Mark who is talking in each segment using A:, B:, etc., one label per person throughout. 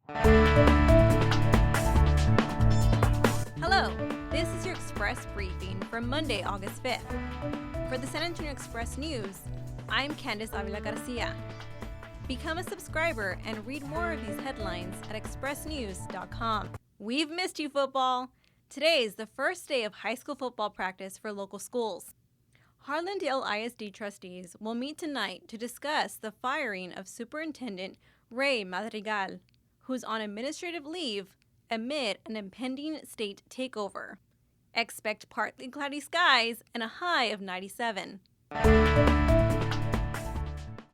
A: Hello, this is your Express briefing for Monday, August 5th. For the San Antonio Express News, I'm Candice Avila Garcia. Become a subscriber and read more of these headlines at expressnews.com. We've missed you, football! Today is the first day of high school football practice for local schools. Harlandale ISD trustees will meet tonight to discuss the firing of Superintendent Ray Madrigal, who's on administrative leave amid an impending state takeover. Expect partly cloudy skies and a high of 97.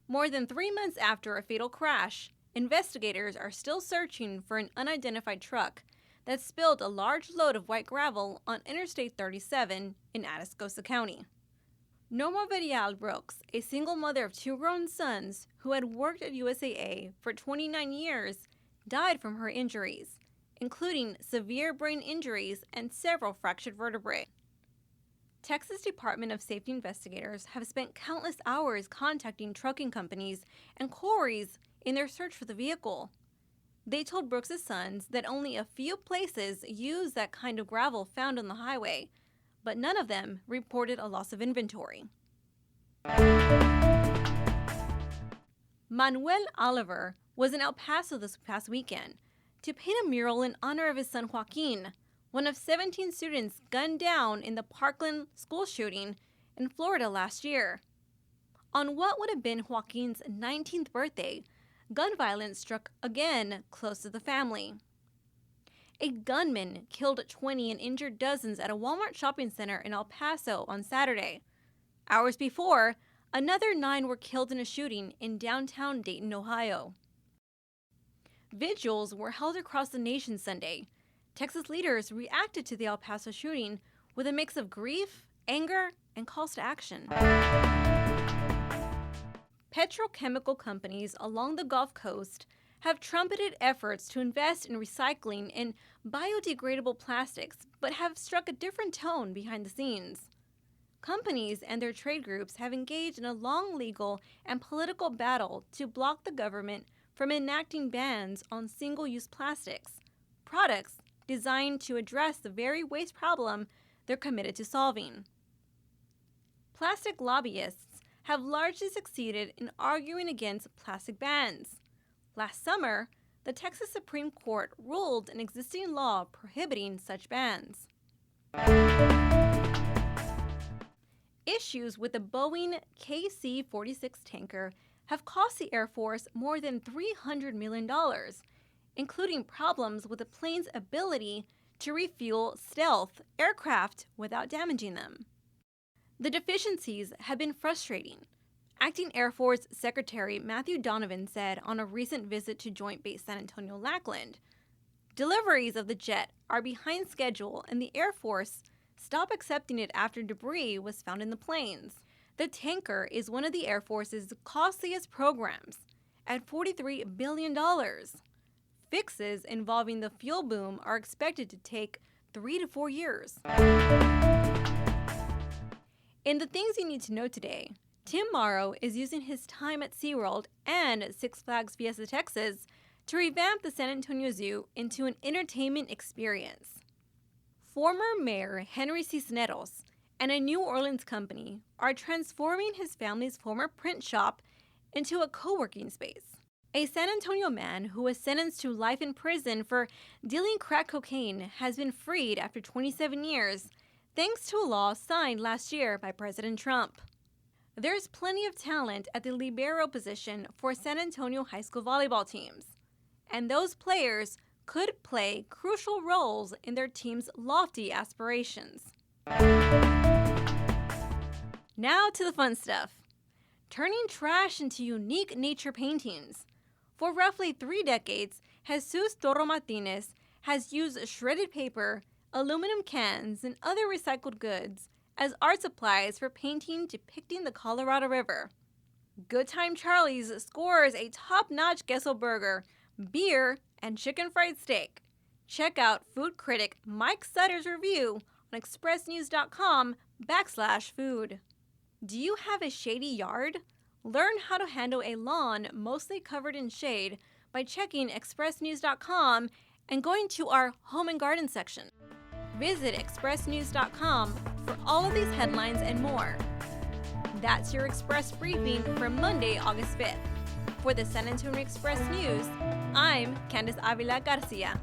A: More than 3 months after a fatal crash, investigators are still searching for an unidentified truck that spilled a large load of white gravel on Interstate 37 in Atascosa County. Norma Verial Brooks, a single mother of 2 grown sons who had worked at USAA for 29 years, died from her injuries, including severe brain injuries and several fractured vertebrae. Texas Department of Safety investigators have spent countless hours contacting trucking companies and quarries in their search for the vehicle. They told Brooks' sons that only a few places use that kind of gravel found on the highway, but none of them reported a loss of inventory. Manuel Oliver was in El Paso this past weekend to paint a mural in honor of his son Joaquin, one of 17 students gunned down in the Parkland school shooting in Florida last year. On what would have been Joaquin's 19th birthday, gun violence struck again close to the family. A gunman killed 20 and injured dozens at a Walmart shopping center in El Paso on Saturday. Hours before, another 9 were killed in a shooting in downtown Dayton, Ohio. Vigils were held across the nation Sunday. Texas leaders reacted to the El Paso shooting with a mix of grief, anger, and calls to action. Petrochemical companies along the Gulf Coast have trumpeted efforts to invest in recycling and biodegradable plastics, but have struck a different tone behind the scenes. Companies and their trade groups have engaged in a long legal and political battle to block the government from enacting bans on single-use plastics, products designed to address the very waste problem they're committed to solving. Plastic lobbyists have largely succeeded in arguing against plastic bans. Last summer, the Texas Supreme Court ruled an existing law prohibiting such bans. Issues with the Boeing KC-46 tanker have cost the Air Force more than $300 million, including problems with the plane's ability to refuel stealth aircraft without damaging them. The deficiencies have been frustrating. Acting Air Force Secretary Matthew Donovan said on a recent visit to Joint Base San Antonio Lackland, "Deliveries of the jet are behind schedule and the Air Force stopped accepting it after debris was found in the planes. The tanker is one of the Air Force's costliest programs, at $43 billion. Fixes involving the fuel boom are expected to take 3 to 4 years." In the things you need to know today, Tim Morrow is using his time at SeaWorld and Six Flags Fiesta Texas to revamp the San Antonio Zoo into an entertainment experience. Former Mayor Henry Cisneros and a New Orleans company are transforming his family's former print shop into a co-working space. A San Antonio man who was sentenced to life in prison for dealing crack cocaine has been freed after 27 years, thanks to a law signed last year by President Trump. There's plenty of talent at the libero position for San Antonio high school volleyball teams, and those players could play crucial roles in their team's lofty aspirations. Now to the fun stuff. Turning trash into unique nature paintings. For roughly 3 decades, Jesus Toro Martinez has used shredded paper, aluminum cans, and other recycled goods as art supplies for painting depicting the Colorado River. Good Time Charlie's scores a top-notch queso burger, beer, and chicken fried steak. Check out food critic Mike Sutter's review on expressnews.com/food. Do you have a shady yard? Learn how to handle a lawn mostly covered in shade by checking expressnews.com and going to our Home and Garden section. Visit expressnews.com for all of these headlines and more. That's your Express briefing for Monday, August 5th. For the San Antonio Express News, I'm Candice Avila Garcia.